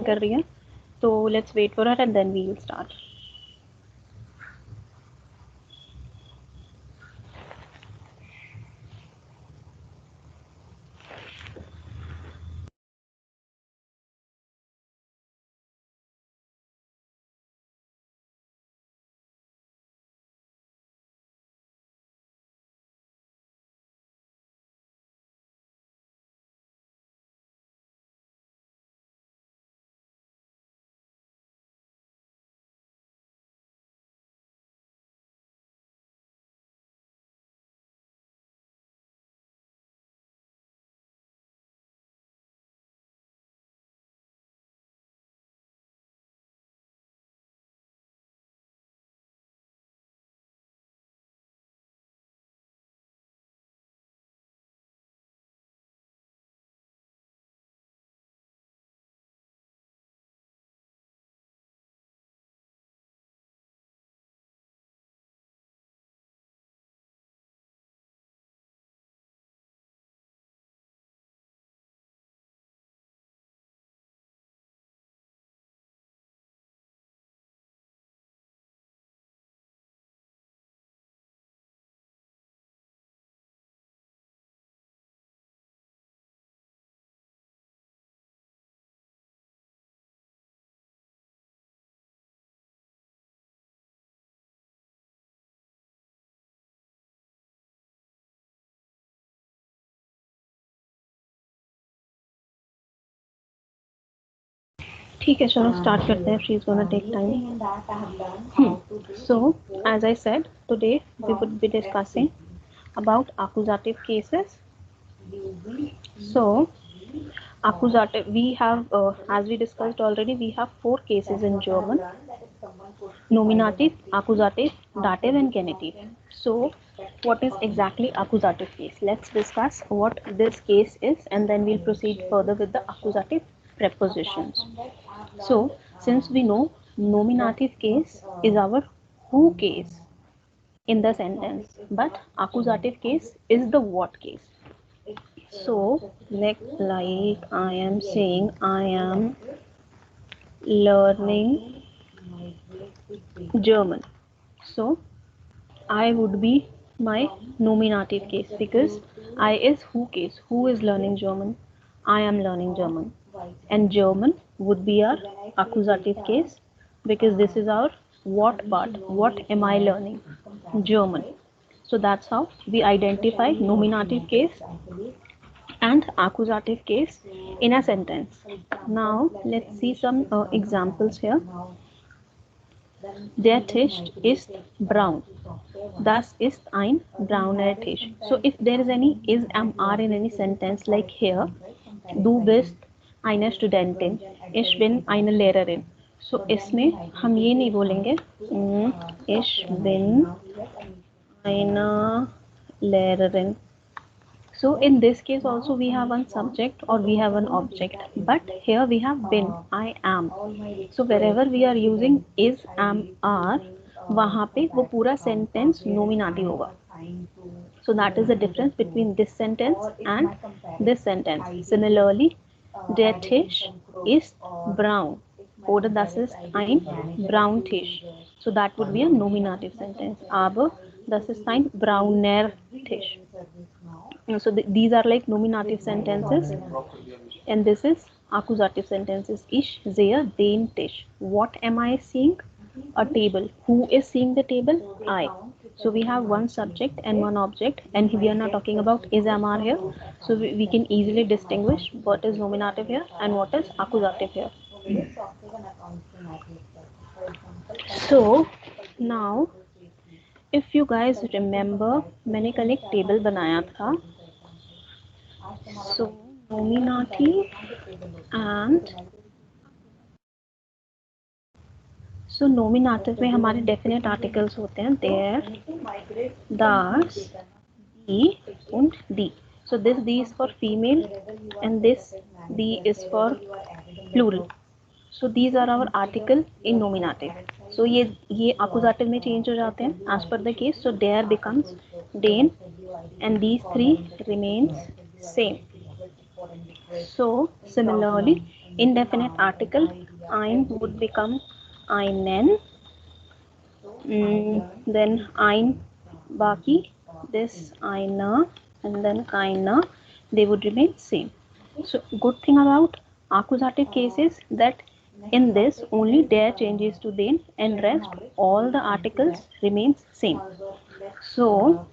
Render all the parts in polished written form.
कर रही है, तो let's wait for her and then we will start. ठीक है, चलो स्टार्ट करते हैं. She is gonna take time. So as I said, today we would be discussing about accusative cases. So accusative, we have as we discussed already, we have 4 cases in German: nominative, accusative, dative and genitive. So what is exactly accusative case? Let's discuss what this case is and then we'll proceed further with the accusative prepositions. So since we know nominative case is our who case in the sentence, but accusative case is the what case. So like I am saying I am learning German. So I would be my nominative case because I is who case. Who is learning German? I am learning German. And German would be our accusative case because this is our what part. What am I learning? German. So that's how we identify nominative case and accusative case in a sentence. Now let's see some examples here. Der Tisch ist braun. Das ist ein brauner Tisch. So if there is any is, am, are in any sentence like here, du bist eine Studentin, ich bin eine Lehrerin. So इसमें हम ये नहीं बोलेंगे ich bin eine Lehrerin. So in this case also we have one subject or we have an object, but here we have been, I am. So wherever we are using is, am, are, वहाँ पे वो पूरा sentence nominative होगा. So that is the difference between this sentence and this sentence. Similarly, der Tisch ist braun. Oder das ist ein braun Tisch. So that would be a nominative sentence. Aber das ist ein brauner Tisch. So these are like nominative sentences, and this is accusative sentences. Ich sehe den Tisch. What am I seeing? A table. Who is seeing the table? I. So we have one subject and one object, and we are not talking about is, am, are here. So we can easily distinguish what is nominative here and what is accusative here. So now if you guys remember, मैंने कल एक table बनाया था. So nominative and so nominative में हमारे definite articles होते हैं there, das, die und die. So this die is for female and this die is for plural. So these are our article in nominative. So ये accusative में change हो जाते हैं as per the case. So there becomes den and these three remains same. So similarly indefinite article, ein would become einen. Then ein baki, this einer, and then keiner, they would remain same. So good thing about accusative case is that in this only der changes to den and rest all the articles remains same. So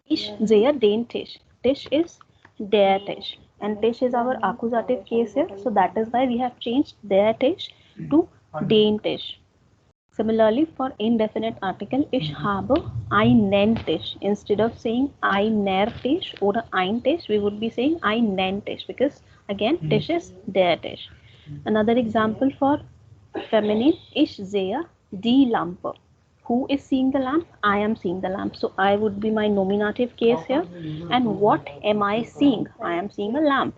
ich sehe den Tisch. Tisch is der Tisch and Tisch is our accusative case here, so that is why we have changed der Tisch to den Tisch. Similarly, for indefinite article, ich habe einen Tisch. Instead of saying einer Tisch or ein Tisch, we would be saying einen Tisch because again, Tisch is der Tisch. Another example for feminine, ich sehe die Lampe. Who is seeing the lamp? I am seeing the lamp. So I would be my nominative case here. And what am I seeing? I am seeing a lamp.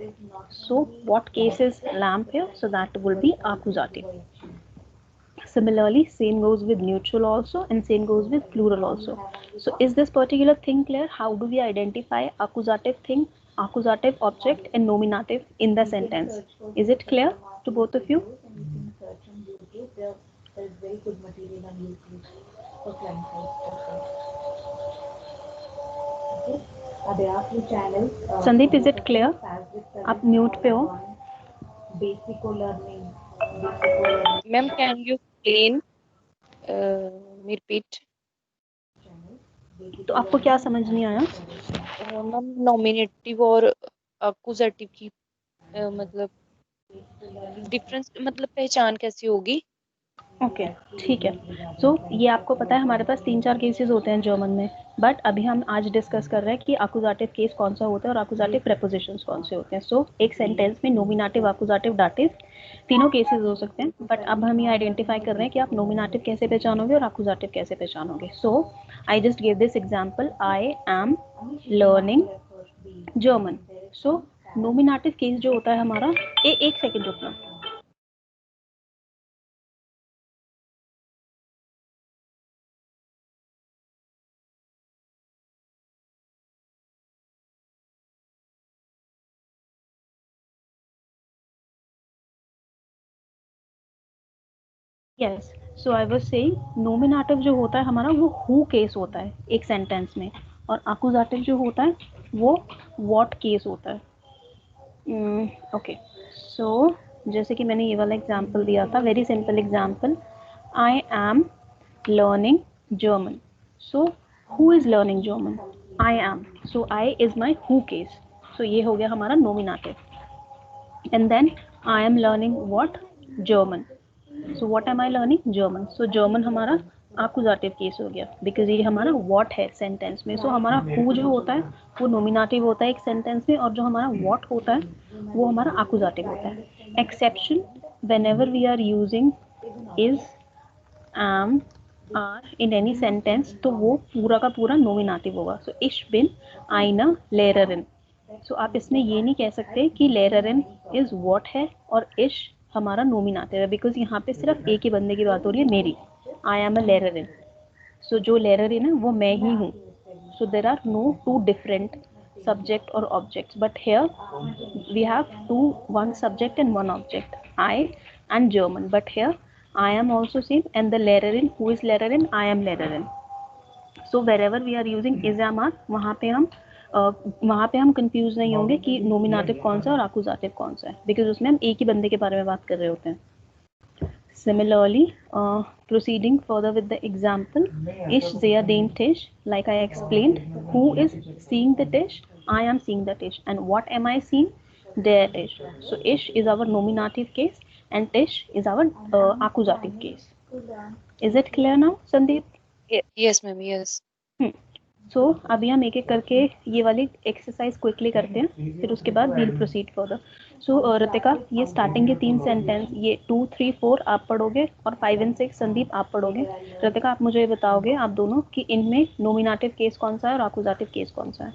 So what case is lamp here? So that will be accusative. Similarly, same goes with neutral also and same goes with plural also. So is this particular thing clear? How do we identify accusative thing, accusative object and nominative in the sentence? Is it clear to both of you? There is very good material on YouTube for client side. There are few channels. Sandeep, is it clear? आप mute पे हो? Basic learning. Ma'am, can you explain? Me repeat. तो आपको क्या समझ नहीं आया? Ma'am nominative और अक्यूजेटिव की मतलब डिफरेंस, मतलब पहचान कैसी होगी? ओके, ठीक है. सो ये आपको पता है हमारे पास 3-4 केसेस होते हैं जर्मन में, बट अभी हम आज डिस्कस कर रहे हैं कि अक्यूजेटिव केस कौन सा होता है और अक्यूजेटिव प्रेपोजिशंस कौन से होते हैं. सो एक सेंटेंस में नोमिनेटिव, अक्यूजेटिव, दाटिव तीनों केसेस हो सकते हैं, बट अब हम ये आइडेंटिफाई कर रहे हैं कि आप नोमिनेटिव कैसे पहचानोगे और अक्यूजेटिव कैसे पहचानोगे. So I just give this example, I am learning German. So nominative case जो होता है हमारा, एक सेकेंड रुकना. Yes, so I was saying nominative जो होता है हमारा वो हु केस होता है एक सेंटेंस में, और अक्यूजेटिव जो होता है वो व्हाट केस होता है. ओके, सो जैसे कि मैंने ये वाला एग्जांपल दिया था, very simple example, I am learning German. So who is learning German? I am. So I is my who case. सो ये हो गया हमारा nominative. And then I am learning what? German. So what am I learning? German. So German हमारा accusative case हो गया because ये हमारा व्हाट है सेंटेंस में. सो हमारा हु जो होता है वो नोमिनेटिव होता है एक सेंटेंस में, और जो हमारा व्हाट होता है वो हमारा अक्यूजेटिव होता है. Exception, whenever we are using is, am, are in any sentence, तो वो पूरा का पूरा नोमिनेटिव होगा. सो इश बिन आइना लेररिन. सो आप इसमें ये नहीं कह सकते कि लेररिन इज व्हाट है और इश हमारा नोमिनेटिव है, बिकॉज यहाँ पे सिर्फ एक ही बंदे की बात हो रही है, मेरी. I am a लेररिन. सो जो लेररिन है वो मैं ही हूँ. So there are no two different subject or objects, but here we have one subject and one object, I and German, but here I am also same and the Lehrerin, who is Lehrerin? I am Lehrerin. So wherever we are using is, am, are, वहाँ पे हम confuse नहीं होंगे कि nominative कौन सा और accusative कौन सा है, बिकॉज उसमें हम एक ही बंदे के बारे में बात कर रहे होते हैं. Similarly, proceeding further with the example, ich sehe den Tisch, like I explained, who is seeing the dish? I am seeing the dish. And what am I seeing? Der Tisch. So ish is our nominative case and Tisch is our accusative case. Is it clear now, Sandeep? Yes ma'am, yes. सो अभी हम एक एक करके ये वाली exercise quickly करते हैं, फिर उसके बाद वील प्रोसीड फर्दर. सो ऋतिका, ये स्टार्टिंग के 3 सेंटेंस, ये 2, 3, 4 आप पढ़ोगे और 5 and 6 संदीप आप पढ़ोगे. ऋतिका, आप मुझे बताओगे आप दोनों कि इनमें नोमिनेटिव केस कौन सा है और अक्यूजेटिव केस कौन सा है.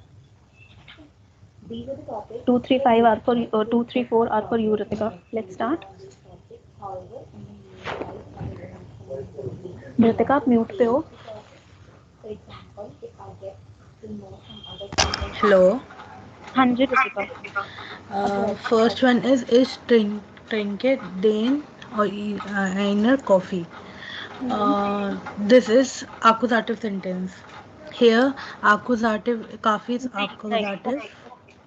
2, 3, 5 are for 2, 3, 4 are for you Ritika. Let's start. Ritika, आप म्यूट पे हो. Hello. हाँ जी Ritika. First one is drink trinke, den or einer coffee. This is accusative sentence. Here, accusative, काफी is नहीं नहीं, accusative.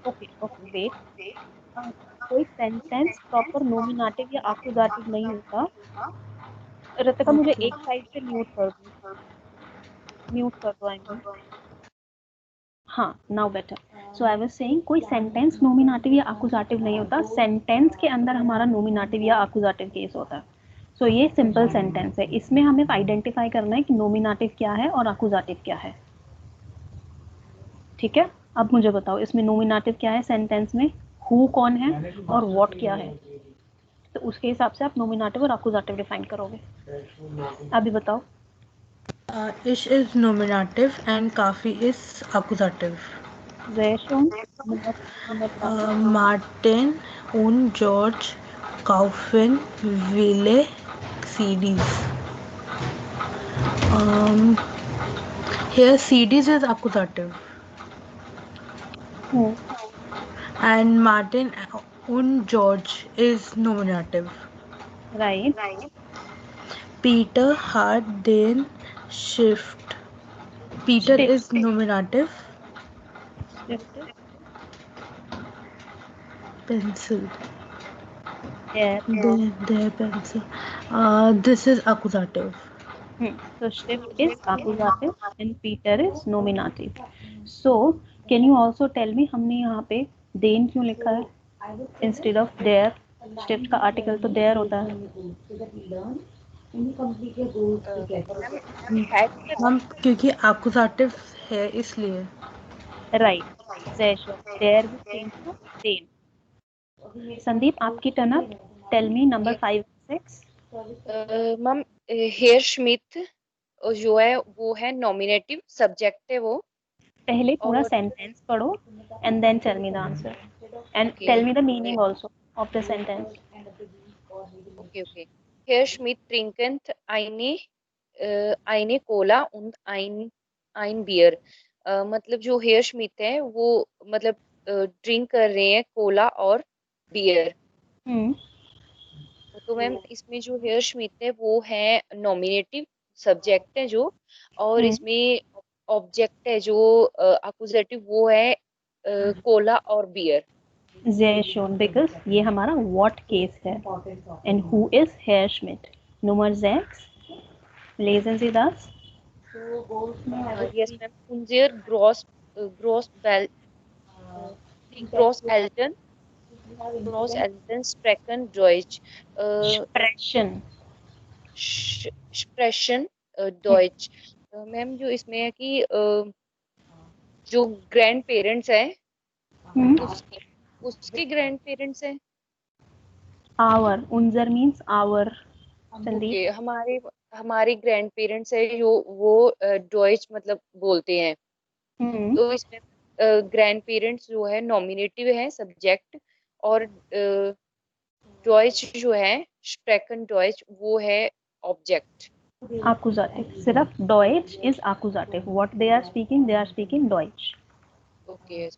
ओके ओके वेट, कोई सेंटेंस प्रॉपर नोमिनेटिव या accusative नहीं होता। रितिका मुझे Okay. एक साइड से म्यूट कर दो, म्यूट कर दो आई मीन। हाँ, now better. So I was saying कोई सेंटेंस नोमिनेटिव या अक्यूजेटिव नहीं होता, सेंटेंस के अंदर हमारा नोमिनेटिव या अक्यूजेटिव केस होता है। सो ये सिंपल सेंटेंस है, इसमें हमें आइडेंटिफाई करना है कि नोमिनेटिव क्या है और अक्यूजेटिव क्या है। ठीक है, अब मुझे बताओ इसमें नोमिनेटिव क्या है सेंटेंस में, हु कौन है और व्हाट क्या है, तो उसके हिसाब से आप नोमिनेटिव और अक्यूजेटिव डिफाइन करोगे। अभी बताओ। Ish is nominative and kafi is accusative. Sehr schön. Nummer 3. Martin und George kaufen viele CDs. Here CDs is accusative Who? and Martin und George is nominative. Right. Peter had den shift. Peter Stift. is nominative. Stift is Pencil. there. Their pencil. This is accusative. So stift is accusative and Peter is nominative. So can you also tell me हमने यहाँ पे then क्यों लिखा है instead of there? Stift का article तो there होता है। मैम हैड से हम क्योंकि accusative है इसलिए। Right. Sehr schön. There will change to then. Sandeep आपकी turn up. Tell me number 5 6। Ma'am हेयर स्मिथ जो है वो है नॉमिनेटिव, सब्जेक्ट है वो। पहले पूरा और सेंटेंस पढ़ो and then tell me the answer and tell me the meaning also of the sentence. Okay okay. हेयर स्मिथ ट्रिंकेंथ eine cola und ein beer. मतलब जो हेयर स्मिथ है वो मतलब ड्रिंक कर रहे हैं कोला और बियर। तो मैम इसमें जो हेयर स्मिथ है वो है नॉमिनेटिव, सब्जेक्ट है जो, और इसमें ऑब्जेक्ट है जो अक्यूजेटिव वो है कोला और बियर। Sehr schön, because ये हमारा what केस है and who is Herr Schmidt. Nummer 6 lesen Sie das? Yes ma'am, उनजेर ग्रॉस ग्रॉस बेल ग्रॉस एल्टन ग्रॉस एल्टन स्प्रेकन डॉइच Sprechen. स्प्रेशन डॉइच। मैम जो इसमें है कि जो ग्रैंड पेरेंट्स हैं उसके उसके ग्रैंड पेरेंट्स हैं। Our. Unser means our. Sandeep. Okay, हमारे हमारे ग्रैंड पेरेंट्स है जो वो डॉइच मतलब बोलते हैं। तो इसमें ग्रैंड पेरेंट्स जो है नॉमिनेटिव है, सब्जेक्ट, और डॉइच जो है स्प्रेकन डॉइच वो है ऑब्जेक्ट। Accusative. सिर्फ Deutsch is accusative. What they are speaking Deutsch. Okay yes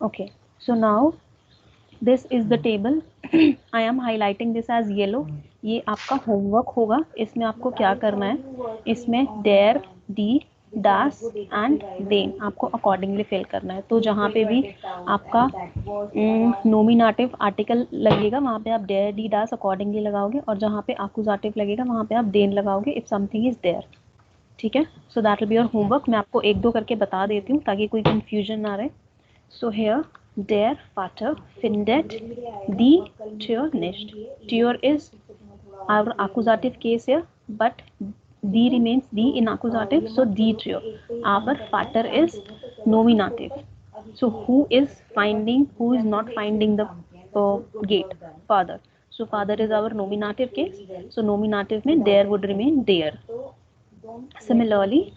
Okay. So now this is the table. I am highlighting this as yellow. ये आपका होमवर्क होगा। इसमें आपको क्या करना है, इसमें देयर, दी, das एंड देन आपको अकॉर्डिंगली फिल करना है। तो जहाँ पे भी आपका नोमिनेटिव आर्टिकल लगेगा वहाँ पे आप देयर, दी, das अकॉर्डिंगली लगाओगे, और जहाँ पे एक्यूजेटिव लगेगा वहाँ पे आप देन लगाओगे इफ समथिंग इज देयर। ठीक है, so that will be your homework. मैं आपको एक दो करके बता देती हूँ ताकि कोई कंफ्यूजन ना रहे। So here der Vater findet die Tür nicht. Tür is our accusative case here, but die remains die in accusative, so die Tür. Our Vater is nominative. So who is not finding the gate? Father. So father is our nominative case. So nominative में there would remain there. Similarly,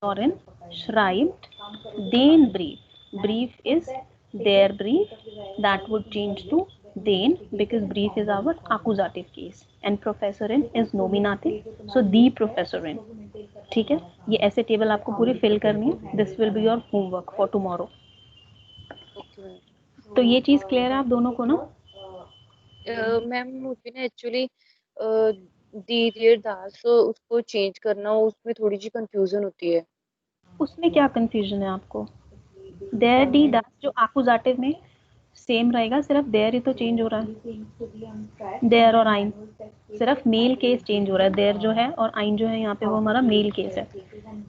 Lauren schreibt den Brief. Brief is their brief. That would change to den because brief is our accusative case and professorin is nominative. So the professorin. ठीक है, ये ऐसे table आपको पूरी fill करनी है. This will be your homework for tomorrow. Okay ma'am. तो ये चीज क्लियर है आप दोनों को ना? मैम मुझे ना एक्चुअली दी देयर दास उसको चेंज करना, उसमें थोड़ी सी कंफ्यूजन होती है। उसमें क्या कंफ्यूजन है आपको? देयर डी दास जो एक्कुजेटिव में सेम रहेगा, सिर्फ देयर ही तो चेंज हो रहा है। देयर और आइन सिर्फ मेल केस चेंज हो रहा है। देयर जो है और आइन जो है यहाँ पे वो हमारा मेल केस है।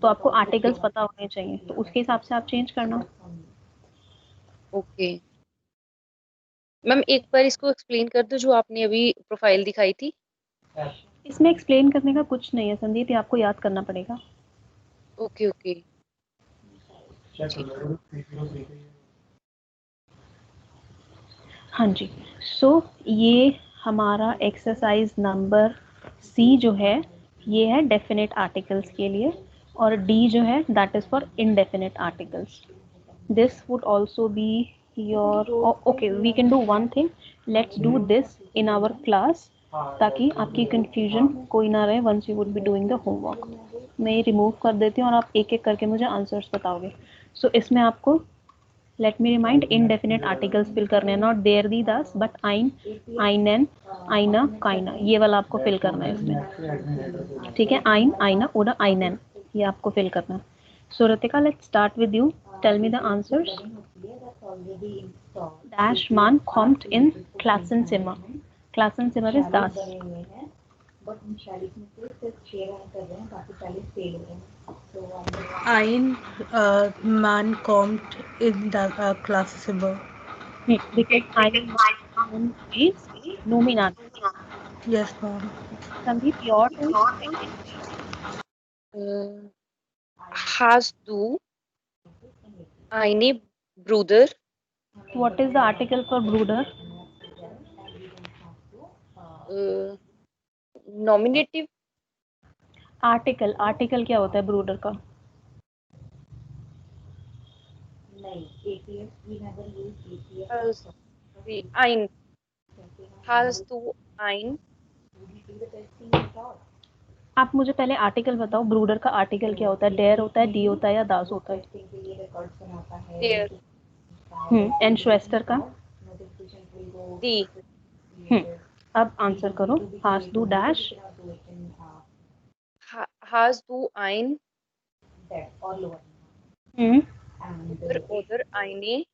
तो आपको आर्टिकल्स पता होने चाहिए, तो उसके हिसाब से आप चेंज करना। ओके मैम, एक बार इसको एक्सप्लेन कर दो जो आपने अभी प्रोफाइल दिखाई थी। इसमें एक्सप्लेन करने का कुछ नहीं है संदीप, ये आपको याद करना पड़ेगा। ओके ओके हाँ जी। सो ये हमारा एक्सरसाइज नंबर सी जो है ये है डेफिनेट आर्टिकल्स के लिए, और डी जो है that is for indefinite articles. This would also be your okay, we can do one thing, let's do this in our class ताकि आपकी कंफ्यूजन कोई ना रहे once you would be doing the homework. मैं ये रिमूव कर देती हूँ और आप एक एक करके मुझे आंसर्स बताओगे। सो इसमें आपको let me remind indefinite articles fill करने हैं, नॉट देयर दी दास बट आइन, आइनन, आइना, काइना, ये वाला आपको फिल करना है इसमें। ठीक है, आइन, आइना, ओडा, आइनन, ये आपको फिल करना है। So Ritika, let's start with you, tell me the answers. Dash मान kommt in Klassenzimmer, Klassenzimmer is das। But हम 40 में से सिर्फ 6 रन कर रहे हैं, बाकी 40 फेल हो रहे हैं। तो Ein Mann kommt in das Klassenzimmer. Because Ein is nominative। Yes, ma'am. Sandeep, your turn। hast du eine Bruder? What is the article for Bruder? Nominative। Article, article क्या होता है ब्रूडर का? ein। hast du ein? आप मुझे पहले article बताओ, ब्रूडर का article क्या होता है? डेयर होता है, डी होता है या दास होता है? Der। एंड श्वेस्टर का? die। अब आंसर करो। हास do dash, hast du ein oder eine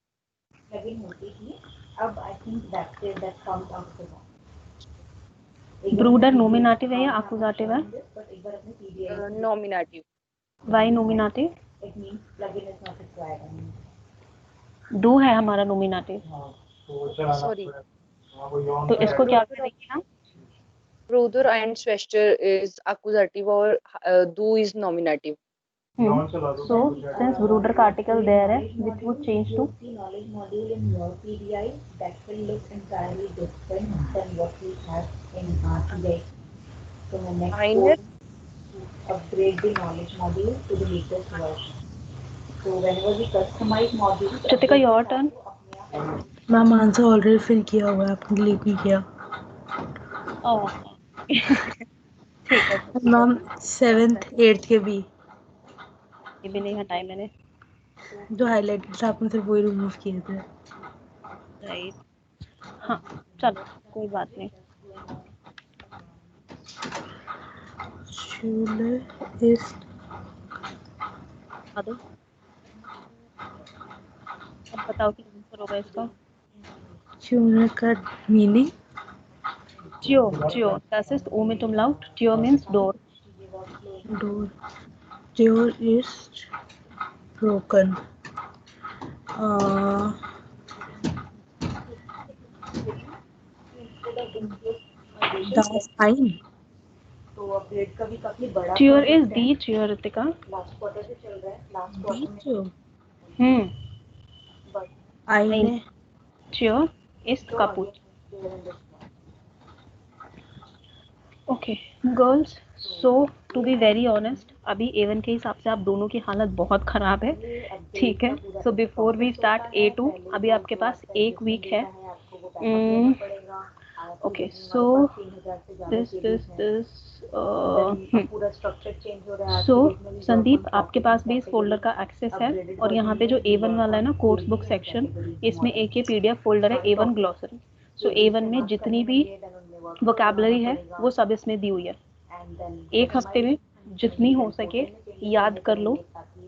ब्रूडर nominative है या एक्कुजेटिव है? nominative? Y nominative? डू है हमारा नोमिनेटिव, Sorry, तो इसको क्या करेंगे हम? Bruder and Schwester is accusative और du is nominative. So since ब्रूडर का आर्टिकल देयर है, which would change to knowledge module in your PDI that will look entirely different than what we have in our PDI. So my next Eine goal is to upgrade the knowledge module to the latest version. So whenever we customize modules, Ritika, your turn। Ma'am answer already fill किया हुआ है, आपने delete नहीं किया। ठीक है, ma'am 7th 8th के भी ये भी नहीं हटाए मैंने। जो हाईलाइट था आपने सिर्फ वही रिमूव किए थे। राइट, हाँ चलो कोई बात नहीं। Schule ist अब बताओ क्या आंसर होगा इसका? Schule का meaning Tür, Tür, das ist O mit Umlaut, Tür means door। door, door ist broken. Das ein तो अपग्रेड का भी काफी बड़ा Tür is the Tür, Ritika। Last quarter से चल रहा है, लास्ट क्वार्टर में Dito बट eine Tür ist kaputt। Okay girls, so to be very honest, अभी A1 के हिसाब से आप दोनों की हालत बहुत ख़राब है, ठीक है। So before we start A2, अभी आपके पास एक वीक है। Okay, so this पूरा स्ट्रक्चर चेंज हो रहा है। सो संदीप, आपके पास भी इस फोल्डर का एक्सेस है, और यहाँ पे जो A1 वाला है ना, कोर्स बुक सेक्शन, इसमें एक ये PDF फोल्डर है A1 ग्लॉसरी। सो A1 में जितनी भी वोकैबुलरी है वो सब इसमें दी हुई है। एक हफ्ते में जितनी हो सके याद कर लो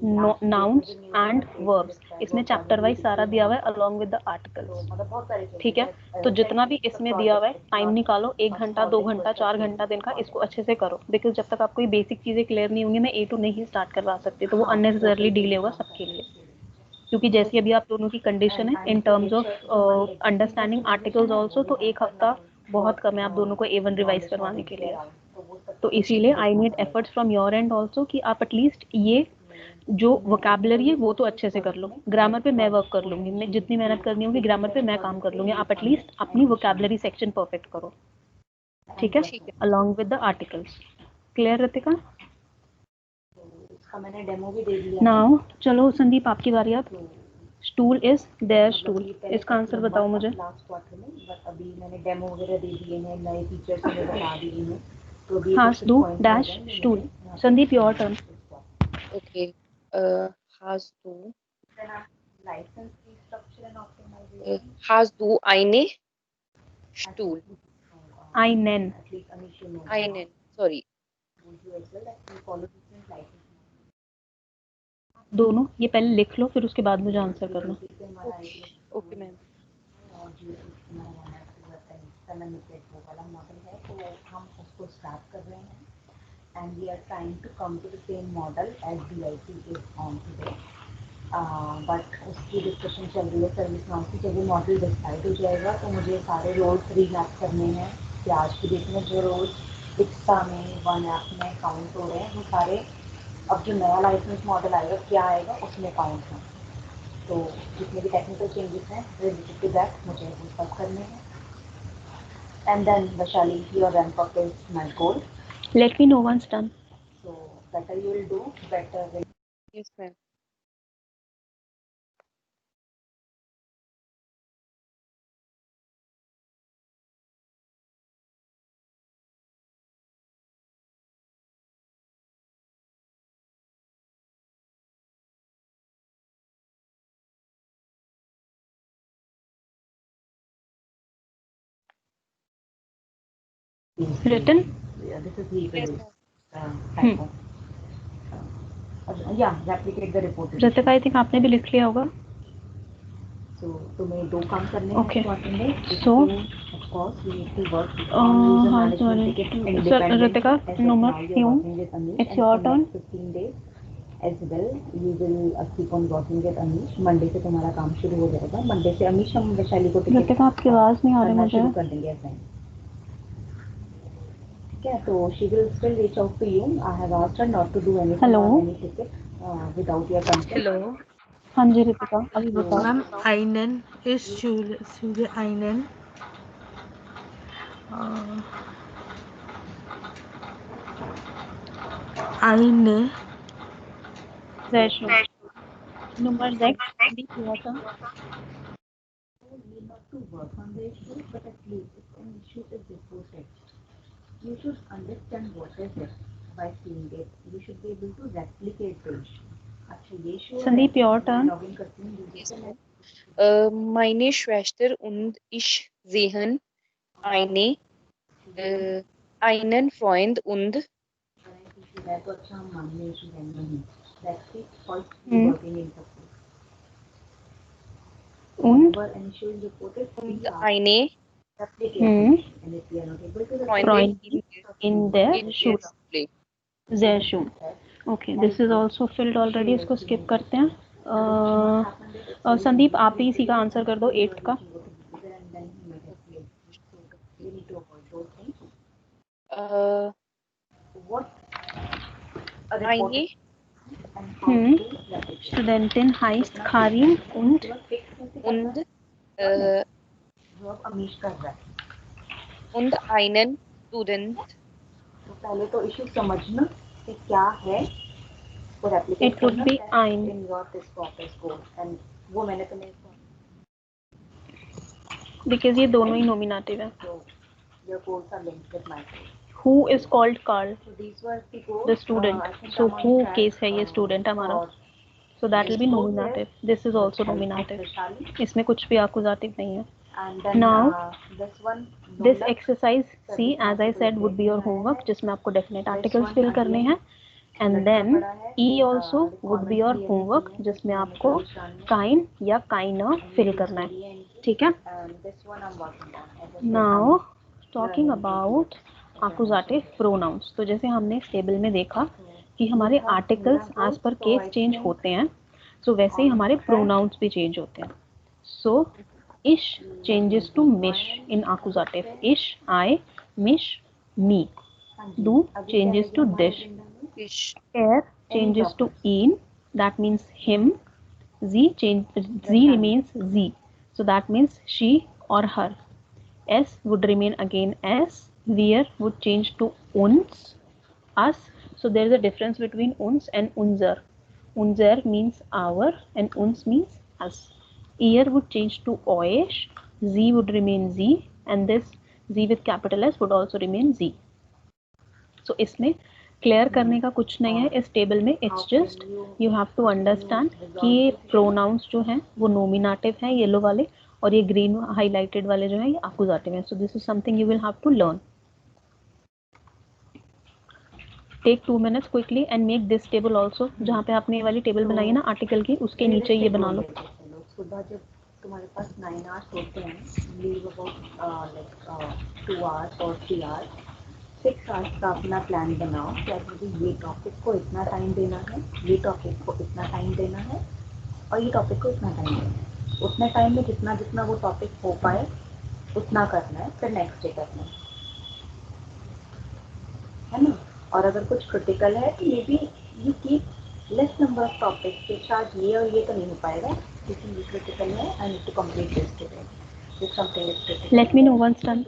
नाउन्स एंड वर्ब्स। इसमें चैप्टर वाइज सारा दिया हुआ है अलॉन्ग विद द आर्टिकल्स, ठीक है। तो जितना भी इसमें दिया हुआ है, टाइम निकालो, 1 घंटा 2 घंटा 4 घंटा दिन का, इसको अच्छे से करो। बिकॉज जब तक आपको ये बेसिक चीज़ें क्लियर नहीं होंगी, मैं A2 नहीं स्टार्ट करवा सकती, तो वो अननेसेसरली डिले होगा सबके लिए। क्योंकि जैसी अभी आप दोनों की कंडीशन है in terms of understanding articles also, तो 1 हफ्ता बहुत कम है आप दोनों को A1 रिवाइज करवाने के लिए। तो इसीलिए I need efforts from your and also कि आप एटलीस्ट ये जो वोकैबुलरी है वो तो अच्छे से कर लो। ग्रामर पे मैं वर्क कर लूंगी, मैं जितनी मेहनत करनी होगी ग्रामर पे मैं काम कर लूंगी। आप एटलीस्ट अपनी वोकैबुलरी सेक्शन परफेक्ट करो, ठीक है, along with the articles. Clear Ritika? इसका मैंने डेमो भी दे दिया। नाउ चलो संदीप, आपकी बारी। अब स्टूल इज देयर स्टूल, इसका आंसर बताओ मुझे। लास्ट क्वार्टर में, बट अभी मैंने डेमो वगैरह दे दिए हैं, नए फीचर्स मैंने बता दिए हैं, तो अभी हास दू डैश स्टूल। Sandeep your turn. Okay, has do license की structure and optimization. has do eine Stuhl einen einen sorry दोनों ये पहले लिख लो, फिर उसके बाद मुझे आंसर करना। Okay ma'am. वाला मॉडल है, तो हम उसको स्टार्ट कर रहे हैं, and we are trying to come to the same model as DIT is on today. But उसकी डिस्कशन चल रही है सर्विस नाउ की। जब वो मॉडल डिसाइड हो जाएगा तो मुझे सारे रोल्स रीमैप करने हैं कि आज की डेट में जो रोल्स इक्सा में वन ऐप में काउंट हो रहे हैं वो सारे अब जो नया लाइसेंस मॉडल आएगा क्या आएगा उसमें काउंट हैं। तो जितने भी टेक्निकल चेंजेस हैं रिलेटेड टू दैट मुझे वो सब करने हैं। And then Vaishali your ramp up is my goal. Let me know once done. So better you will do better. Yes ma'am. Written? Yeah, this is the Yes, typo. Yeah, replicate the report. Ritika, I think आपने भी लिख लिया होगा। So तुम्हें दो काम करने Okay. हैं। So, of course we need to work on user हाँ management sorry ticket sir independently. Ritika, As of number now you are Hume, working with Anish, it's and your for turn. next 15 days as well you will keep on working with Anish. Monday से तुम्हारा काम शुरू हो जाएगा। Monday से अमीश हम वैशाली को ticket Ritika, आपकी आवाज नहीं आ रही मुझे। शुरू कर देंगे असाइन। ठीक है, तो she will still reach out to you. I have asked her not to do anything Hello? on any ticket without your consent. Hello हाँ जी रितिका, अभी बताओ। Ma'am, einen is Schule einen. Eine Sehr schön. Nummer 6, Sandeep, your turn. Need not to work on the issue, but at least if an issue is reported, you should understand what is it. By seeing it, you should be able to replicate the issue. अच्छा ये issue है। Sandeep, your turn. Login करती हूँ user yes से मैं। ma'am. Meine Schwester und ich sehen eine einen Freund und issue है तो अच्छा हम मान लें issue है नहीं। That's the first working interface. Und Whenever an issue is reported, we und ask eine replicate the issue, and if we are not able to replicate Freundin in their in shoes. their Schule. Sehr schön. Okay, this is also filled already. इसको skip करते हैं। संदीप, आप ही इसी का answer कर दो 8 का। we need to avoid those things. What a report Eine is and how to replicate. Studentin heißt Karin und und äh, जो अब अमीश कर रहा है। und einen Student तो पहले तो इशू समझना कि क्या है और एप्लीकेट it would be ein. In your this process code, and वो मैंने तुम्हें Because ये दोनों ही नॉमिनेटिव है। तो Your goals are linked with my goals. Who is called Carl? So these were the goals. The student. I think So I'm on who track, case है ये student हमारा. So that will be nominative. This is also nominative. इसमें कुछ भी accusative नहीं है. And then Now this one, this exercise C as I said would be your homework जिसमें आपको definite articles fill करने हैं. And then E also would be your homework जिसमें आपको kind या kinder fill करना है. ठीक है? this one I'm working on. Now talking about accusative pronouns. तो जैसे हमने इस टेबल में देखा कि हमारे articles as per case change होते हैं, सो वैसे ही हमारे प्रोनाउंस भी चेंज होते हैं. सो इश चेंजेस टू मिश इन accusative. इश, आई, मिश, मी. Do changes to dish. fish, Er changes to in, that means him. Z remains z, so that means she or her. S would remain again S. Wir would change to uns, us. So there is a difference between uns and unser. Unser means our and uns means us. Ihr would change to euch. Z would remain z, and this z with capital S would also remain z. So इसमें clear करने का कुछ नहीं है इस table में. It's just you have to understand कि ये प्रोनाउंस जो हैं वो नोमिनेटिव हैं येलो वाले, और ये ग्रीन हाईलाइटेड वाले जो हैं ये एक्यूजेटिव हैं. So this is something you will have to learn. Take 2 minutes quickly and make this table also. जहाँ पे आपने ये वाली टेबल बनाई है ना आर्टिकल की, उसके नीचे ये बना लो. सुबह जब तुम्हारे पास 9 hours होते हैं, लीव अबाउट like 2 hours और 3 hours, 6 hours का अपना प्लान बनाओ कि आज मुझे ये टॉपिक को इतना टाइम देना है, ये टॉपिक को इतना टाइम देना है, और ये टॉपिक को इतना टाइम देना है. उतने टाइम में जितना जितना वो टॉपिक हो पाए उतना करना है, फिर नेक्स्ट डे करना है ना. और अगर कुछ क्रिटिकल है तो may be you keep less number of topics. कि शायद ये और ये तो नहीं हो पाएगा क्योंकि ये क्रिटिकल है, I need to complete this today with something is critical. Let me know once done.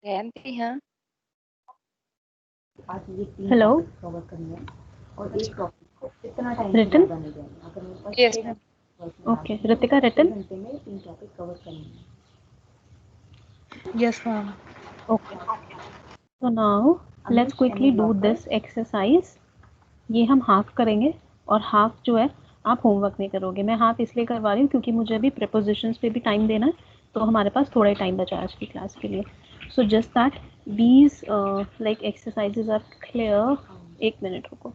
रहते हैं. आज ये 3 Hello? टॉपिक कवर करने हैं और एक टॉपिक को इतना टाइम Written? नहीं देना. अगर मेरे पास Yes, 6 ma'am. घंटे Okay, Ritika, written? घंटे में 3 टॉपिक कवर करने हैं. Yes, ma'am. Okay. So now let's quickly do this exercise. ये हम हाफ करेंगे और हाफ जो है आप होमवर्क में करोगे. मैं हाफ इसलिए करवा रही हूँ क्योंकि मुझे अभी प्रीपोजिशंस पे भी टाइम देना है, तो हमारे पास थोड़ा ही टाइम बचा है आज की क्लास के लिए. So just that these like exercises are clear. एक मिनट रुको.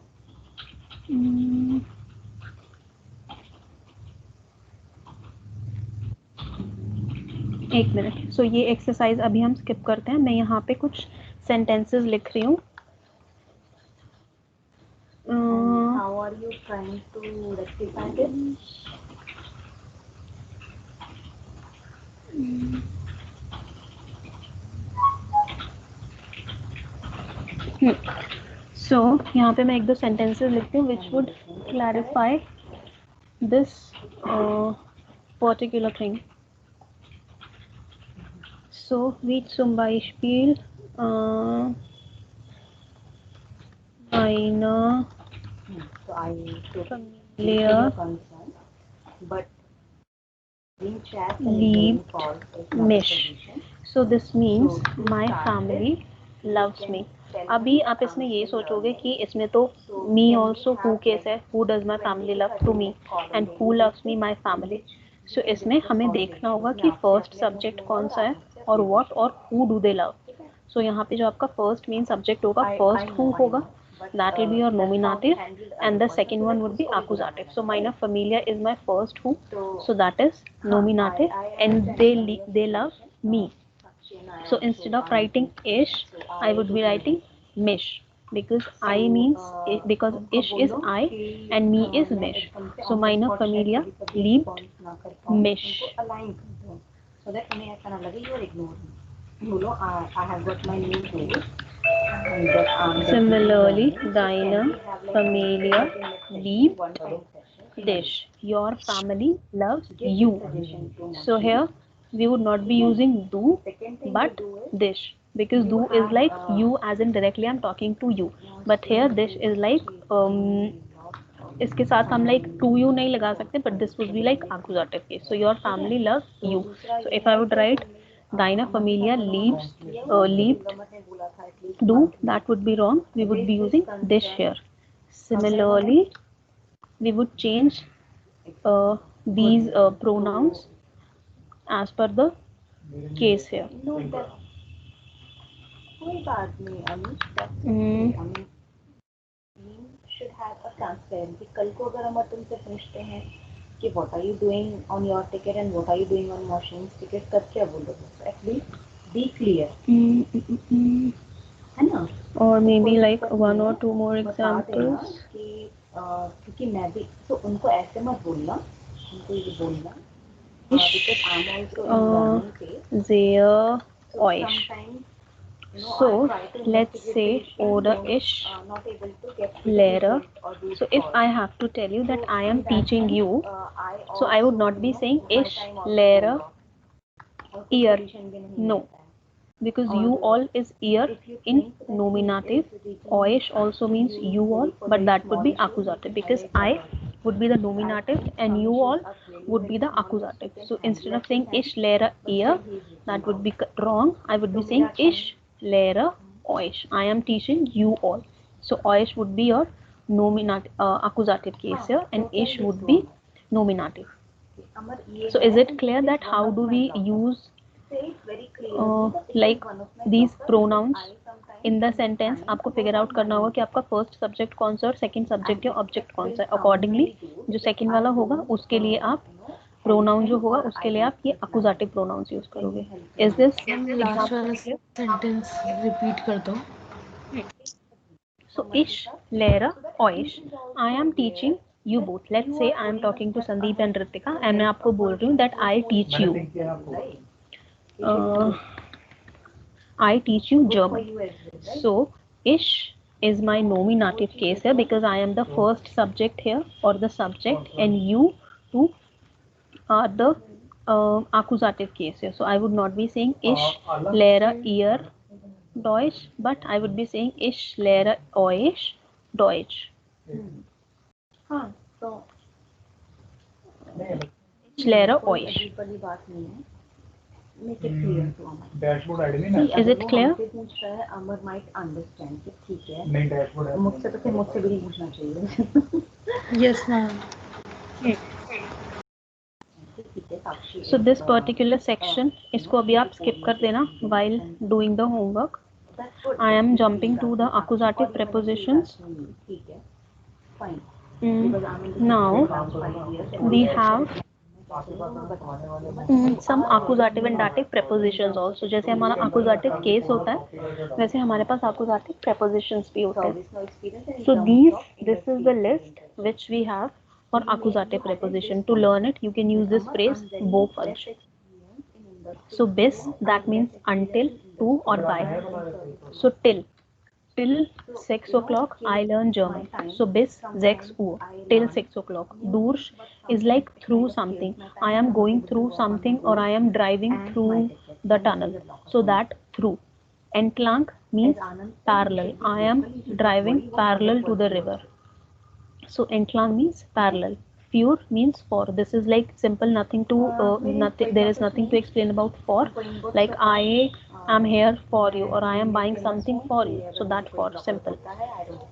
एक मिनट. सो ये एक्सरसाइज अभी हम स्किप करते हैं. मैं यहाँ पे कुछ सेंटेंसेस लिख रही हूँ. How are you trying to rectify this? सो यहाँ पे मैं एक दो सेंटेंसेस लिखती हूँ which would clarify this particular thing. So read zum Beispiel eine So I Familie concern, but in chat liebt mich. So this means my family loves me. अभी आप इसमें ये सोचोगे कि इसमें तो me also who केस है, who does my family love to me and who loves me my family. So इसमें हमें देखना होगा कि फर्स्ट सब्जेक्ट कौन सा है और what और who do they love. So यहाँ पे जो आपका फर्स्ट मेन सब्जेक्ट होगा फर्स्ट who होगा, that will be your nominative, and the second one would be accusative. So meine Familie is my first who, so that is nominative, and they love me. So instead of writing ish, I would be writing mish, because I means because ish is I and me is mish. So meine Familie liebt mish. So that उन्हें ऐसा ना लगे you are ignoring. बोलो I have got my new tool. Similarly, deine Familie liebt dich. Your family loves you. So here we would not be using du but dish, because du is like you, as in directly I'm talking to you, but here dish is like इसके साथ हम like to you नहीं लगा सकते, but this would be like accusative case. So your family loves you. So if I would write deine Familie liebt do, that would be wrong. We would be using dish here. Similarly, we would change these pronouns as per the case here. कोई बात नहीं Amish, should have a transparency. कल को अगर हम तुमसे पूछते हैं कि what are you doing on your ticket and what are you doing on Moshin's ticket, तब क्या बोलोगे? So at least be clear. है ना? Or maybe like one or two more examples. कि क्योंकि मैं भी तो उनको ऐसे मत बोलना, उनको ये बोलना because I'm also in learning phase. Sehr euch. So let's say oder ich lehre. So if I have to tell you that I am teaching you, so I would not be saying ich lehre ihr. No, because you all is ihr in nominative. Euch also means you all, but that would be accusative, because I would be the nominative and you all would be the accusative. So instead of saying ich lehre ihr, that would be wrong. I would be saying ich lehre euch. I am teaching you all. So euch would be your accusative case here, and ich would be nominative. So is it clear that how do we use like these pronouns in the sentence? आपको figure out करना होगा कि आपका first subject कौन सा और second subject या object कौन सा है. Accordingly जो second वाला होगा उसके लिए आप pronoun जो होगा उसके लिए आप ये accusative pronouns use करोगे. Is this लास्ट वाला सेंटेंस रिपीट कर दो. So ich lehre euch. I am teaching you both. Let's say I am talking to Sandeep and Ritika and मैं आपको बोल रही हूँ that I teach you. I teach you German. So ich is my nominative case here, because I am the first subject here or the subject, and you two are the accusative case here. So I would not be saying ich lehre ihr Deutsch, but I would be saying ich lehre euch Deutsch. हाँ तो Ich lehre euch. बड़ी बात नहीं है. Make it clear to Amar. Dashboard ID नहीं Is it clear? हमसे पूछ रहा है, Amar might understand कि ठीक है. नहीं डैशबोर्ड है. मुझसे तो फिर मुझसे भी नहीं पूछना चाहिए. Yes ma'am. So this particular section, इसको अभी आप skip कर देना while doing the homework. I am jumping to the accusative prepositions. ठीक है. Fine. Now we have some accusative and dative prepositions also. जैसे हमारा accusative case होता है, वैसे हमारे पास accusative prepositions भी होते हैं. So this is the list which we have for accusative preposition. To learn it, you can use this phrase bo fudge. So bis, that means until, to or by. So till 6 o'clock I learn German. So bis 6 Uhr, till 6 o'clock. Durch is like through something. I am going through something, or I am driving through the tunnel. So that through. Entlang means parallel. I am driving parallel to the river. So entlang means parallel. Für means for. This is like simple, nothing to there is nothing to explain about for. Like I am here for you, or I am buying something for you. So that for, simple.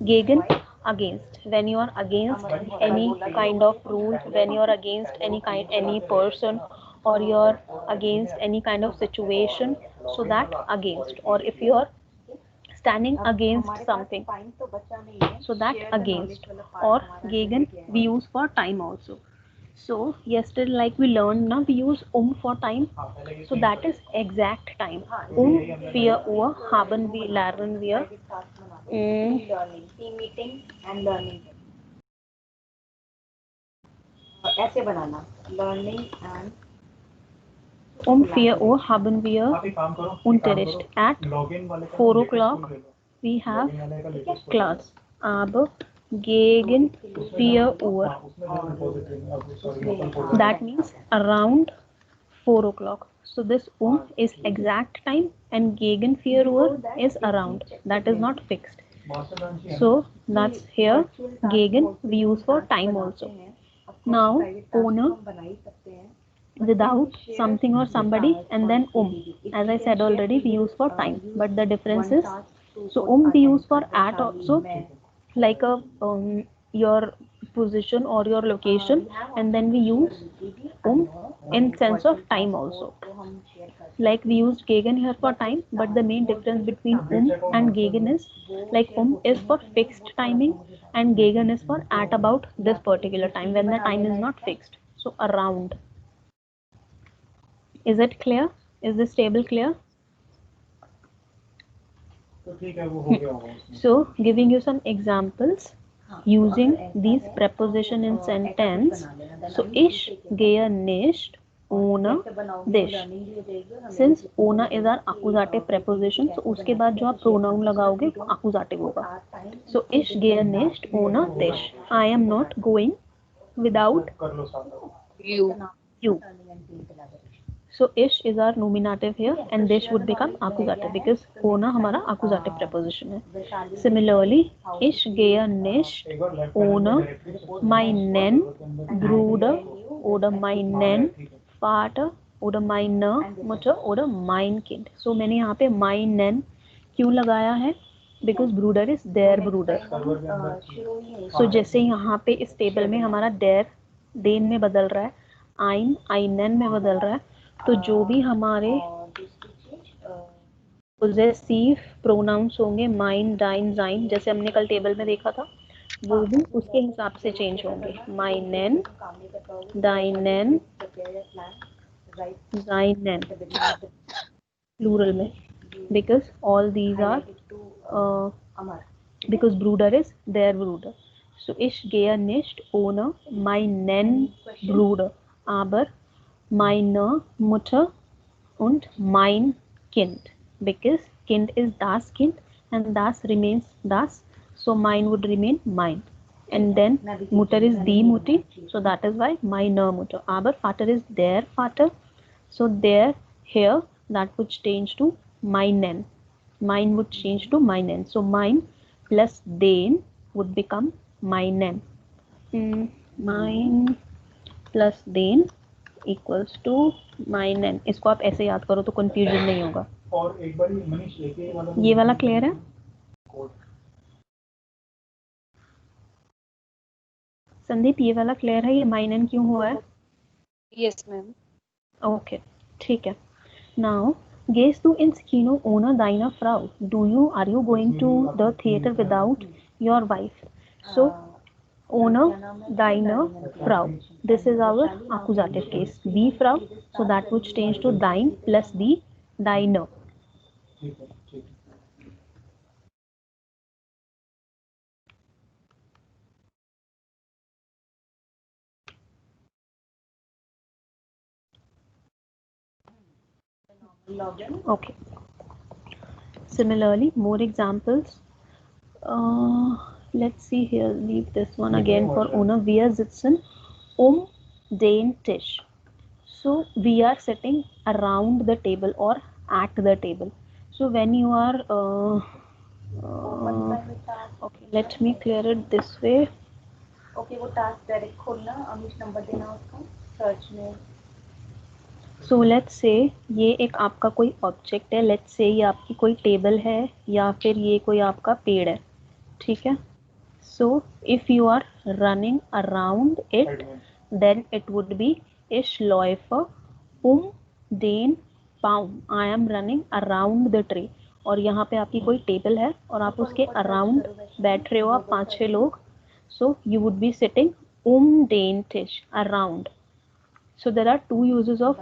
Gegen, against. When you are against any kind of rule, when you are against any person, or you are against any kind of situation, so that against. Or if you are standing against something, तो बचा नहीं है, so that share the against. knowledge वाला part Or हमारा gegen रह गया we है। use for time also. So yesterday like we learned now we use for time, so that is exact time. Wir Uhr haben wir lernen wir learning, team meeting and learning. ऐसे बनाना, learning and 4 Uhr haben wir Unterricht. At 4 o'clock we have class. Aber gegen 4 Uhr, that means around 4 o'clock. So this is exact time and gegen 4 Uhr is around. That is not fixed. So that's here gegen we use for time also. Now owner without something or somebody and then as I said already we use for time, but the difference is, so we use for at also, like a your position or your location, and then we use in sense of time also. Like we used gegen here for time, but the main difference between and gegen is, like is for fixed timing and gegen is for at about this particular time when the time is not fixed. So around. Is it clear? Is this table clear? So giving you some examples using these preposition in sentence. So ich gehe nicht ohne dich. Since ohne is our accusative preposition, so उसके बाद जो आप pronoun लगाओगे वो accusative होगा. So ich gehe nicht ohne dich. I am not going without you. So ish is our nominative here and this would become accusative because ohne हमारा accusative preposition है. Similarly, ich gehe nicht ohne meinen Bruder oder meinen Vater oder meine Mutter oder mein Kind. So मैंने यहाँ पे meinen क्यों लगाया है? Because Bruder is their Bruder. So जैसे यहाँ पे इस टेबल में हमारा their den में बदल रहा है, einen में बदल रहा है, तो जो भी हमारे पोजेसिव प्रोनाउंस होंगे माइन डाइन जाइन, जैसे हमने कल टेबल में देखा था, वो भी उसके हिसाब से चेंज होंगे. माइनेन, डाइनेन, जाइनेन प्लूरल में, because all these are because Bruder is their Bruder. So ich gehe nicht ohne meinen Bruder, aber meine Mutter und mein Kind, because Kind is das Kind and das remains das, so mine would remain mine, and then Mutter is die Mutti, so that is why meine Mutter. Aber Vater is their Vater, so there here that would change to meinen. Mine would change to meinen. So mine plus den would become meinen. Mine plus den equals to meinen. इसको आप ऐसे याद करो तो confusion नहीं होगा. और एक बार मनीष ये वाला क्लियर है? संदीप ये वाला क्लियर है? ये माइनन क्यों हुआ है? Yes ma'am. ओके ठीक है. Now gehst du ins Kino ohne deine Frau? Are you going to the theater without your wife? So ohne deine Frau, this is our accusative case. Die Frau, so that would change to dein plus die deine. Okay. Similarly, more examples. Let's see here. Leave this one again for owner. Wir sitzen den Tisch. So we are sitting around the table or at the table. So when you are okay, let me clear it this way. Okay, वो task direct खोलना, Amish number देना उसका search में. So let's say ये एक आपका कोई object है, लेट्स से ये आपकी कोई टेबल है या फिर ये कोई आपका पेड़ है, ठीक है. So if you are running around it then it would be इश लॉयफर den Baum. I am running around the tree. और यहाँ पे आपकी कोई टेबल है और आप उसके अराउंड बैठ रहे हो, आप 5-6 लोग, so you would be sitting den Tisch around. So there are 2 uses of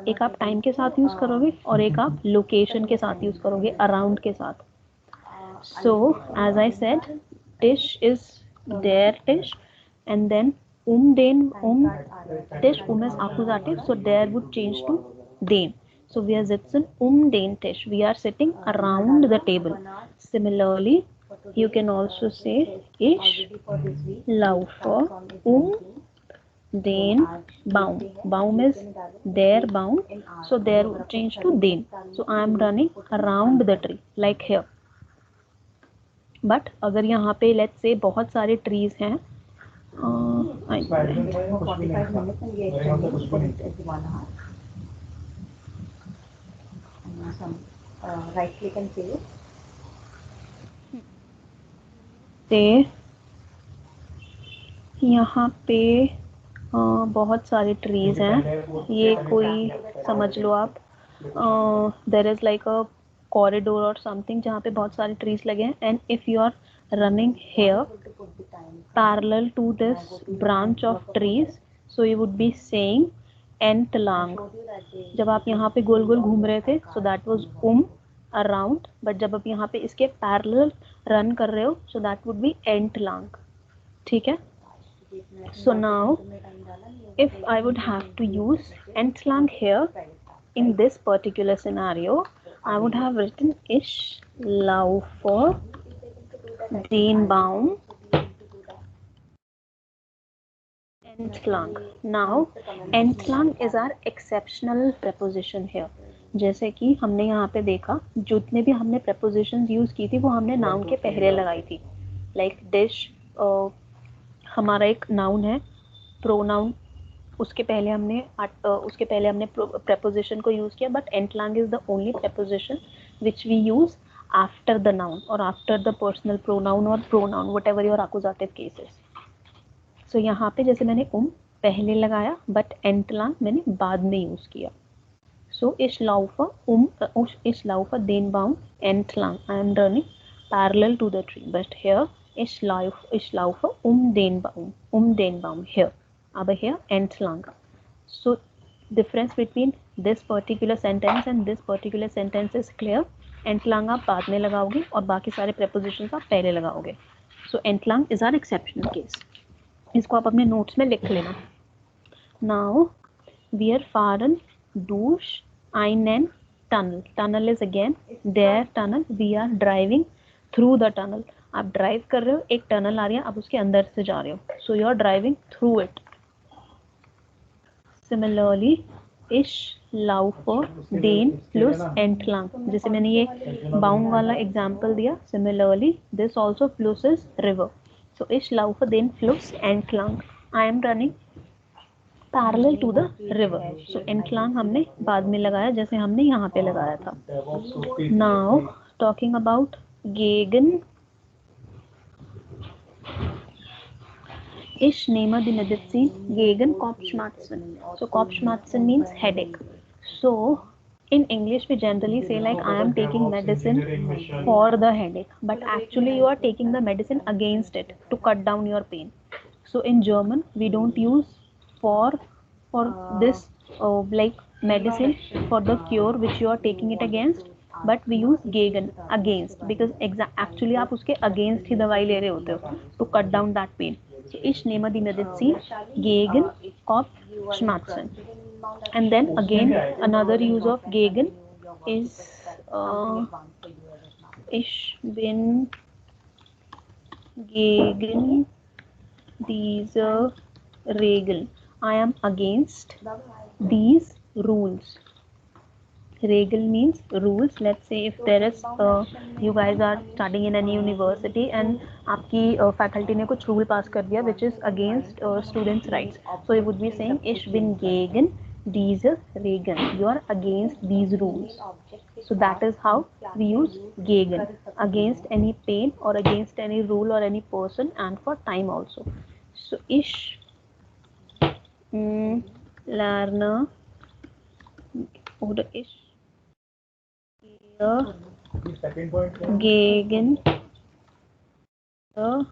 एक आप टाइम के साथ यूज करोगे और एक आप लोकेशन के साथ यूज करोगे, अराउंड के साथ. So as I said, Tisch is der Tisch, and then den Tisch, is accusative, so der would change to den. So we are sitzen den Tisch. We are sitting around the table. Similarly, you can also say ich laufe den Baum. Baum is der Baum, so there would change to den. So I am running around the tree, like here. But अगर यहाँ पे let's say बहुत सारे trees हैं, यहाँ पे बहुत सारे ट्रीज हैं, ये कोई समझ लो आप there is like a corridor और समथिंग जहाँ पे बहुत सारे ट्रीज लगे हैं, and if you are running here parallel to this branch of trees, so you would be saying entlang. जब आप यहाँ पे गोल गोल घूम रहे थे, so that was around, but जब आप यहाँ पे इसके पैरेलल रन कर रहे हो, so that would be entlang. ठीक है. So now if I would have to use entlang here in this particular scenario, I would have written ich laufe den Baum entlang. Now entlang is our exceptional preposition here. जैसे कि हमने यहाँ पे देखा, जितने भी हमने prepositions यूज की थी वो हमने noun के पहले लगाई थी. Like dish, हमारा एक नाउन है, प्रोनाउन, उसके पहले हमने preposition को यूज किया, but entlang is the only preposition which we use after the noun or after the personal pronoun or pronoun, whatever your accusative case is. So यहाँ पे जैसे मैंने पहले लगाया, बट entlang मैंने बाद में यूज किया. So ich laufe den Baum entlang. I am running parallel to the tree, but here ich laufe den Baum here. Aber here entlang. So difference between this particular sentence and this particular sentence is clear. entlang आप बाद में लगाओगे और बाकी सारे prepositions आप पहले लगाओगे. So entlang is our exceptional case. इसको आप अपने नोट्स में लिख लेना. Now wir fahren durch einen tunnel. Tunnel is again their tunnel. We are driving through the tunnel. आप ड्राइव कर रहे हो, एक टनल आ रही है, आप उसके अंदर से जा रहे हो, so you are driving through it. Similarly ich laufe den Fluss entlang. जैसे मैंने ये बाउंड वाला एग्जाम्पल दिया, सिमिलरली दिस ऑल्सो फ्लूस is river. So ich laufe den Fluss entlang. I am running parallel to the river. So entlang हमने बाद में लगाया, जैसे हमने यहाँ पे लगाया था. Now talking about gegen. Ich nehme die Medizin gegen Kopfschmerzen. So Kopfschmerzen means headache. So in English we generally say like I am taking medicine for the headache, but actually you are taking the medicine against it to cut down your pain. So in German we don't use for this like medicine for the cure which you are taking it against, but we use gegen, against, because actually आप उसके against ही दवाई ले रहे होते हो to cut down that pain. So ich nehme die Medizin gegen Kopfschmerzen. And then again another use of gegen is ich bin gegen diese Regeln. I am against these rules. Regel means rules. Let's say if there is you guys are studying in any university and आपकी faculty ने कुछ rule pass कर दिया which is against students' rights. So you would be saying ich bin gegen diese Regeln. You are against these rules. So that is how we use gegen, against any pain or against any rule or any person, and for time also. So ich lerne oder ich gehe gegen the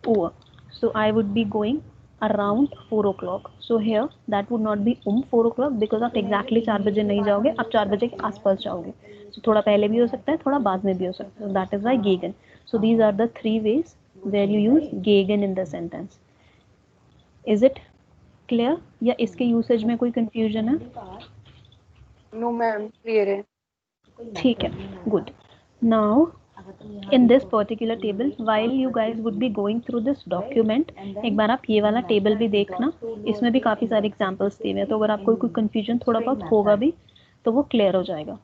Uhr. So I would be going around 4 o'clock. So here that would not be 4 o'clock because आप exactly 4 बजे नहीं जाओगे, आप 4 बजे के आसपास जाओगे. So थोड़ा पहले भी हो सकता है, थोड़ा बाद में भी हो सकता है. So that is why gegen. So these are the 3 ways where you use gegen in the sentence. Is it clear? या इसके usage में कोई confusion है? नो मैम, क्लियर है। ठीक है, good. Now in this particular table, while you guys would be going through this document, एक बार आप ये वाला टेबल भी देखना, इसमें भी काफी सारे एग्जांपल्स दिए हुए हैं, तो अगर आपको कोई कंफ्यूजन थोड़ा बहुत होगा भी तो वो क्लियर हो जाएगा.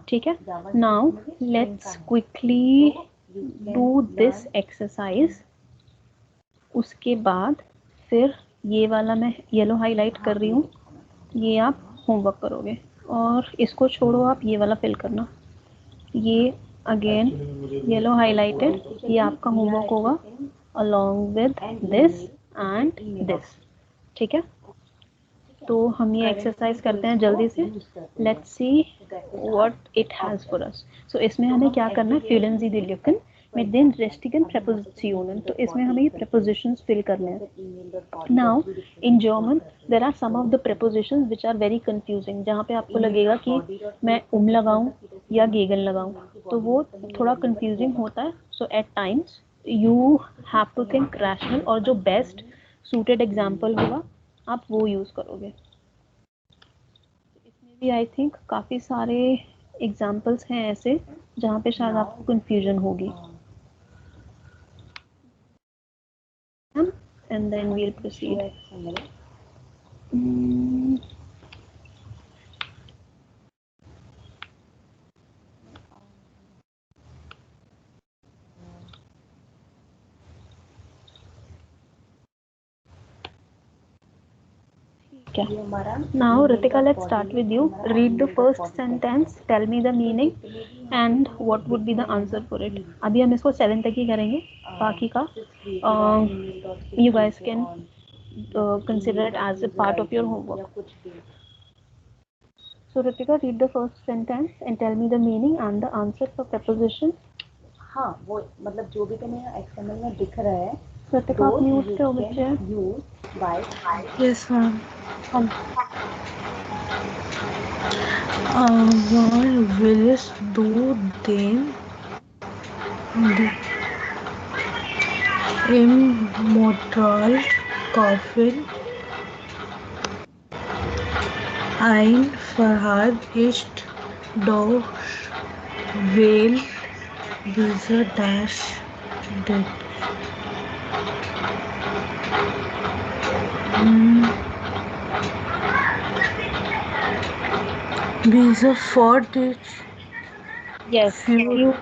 ठीक है. Now let's quickly do this exercise. उसके बाद फिर ये वाला मैं येलो हाईलाइट कर रही हूँ, ये आप होमवर्क करोगे, और इसको छोड़ो, आप ये वाला फिल करना. ये अगेन येलो हाईलाइटेड, ये आपका होमवर्क होगा along with this and this. ठीक है. तो हम ये एक्सरसाइज करते हैं जल्दी से. Let's see what it has for us. So इसमें हमें क्या करना है, füllen Sie die Lücken mit den richtigen Präpositionen. तो इसमें हमें ये prepositions fill करने हैं. Now in German there are some of the prepositions which are very confusing, जहाँ पे आपको लगेगा कि मैं लगाऊं या gegen लगाऊं, तो वो थोड़ा confusing होता है. So at times you have to think rational, और जो best suited example होगा आप वो यूज करोगे. इसमें भी आई थिंक काफी सारे एग्जांपल्स हैं ऐसे जहाँ पे शायद आपको कंफ्यूजन होगी. And then we'll proceed. Now Ritika, let's start with you. Read the first sentence, tell me the meaning and what would be the answer for it. अभी हम इसको 7 तक ही करेंगे, बाकी का you guys can consider it as a part of your homework. So Ritika, read the first sentence and tell me the meaning and the answer for preposition. हाँ, वो मतलब जो भी तुम्हें XML में दिख रहा है, Ritika, आप म्यूट पे हो बच्चे. Use by. Yes, ma'am. What willst du denn im Motel kaufen? Ein Fahrrad ist doch weil dieser Dash did. Visa for this. Yes, Few.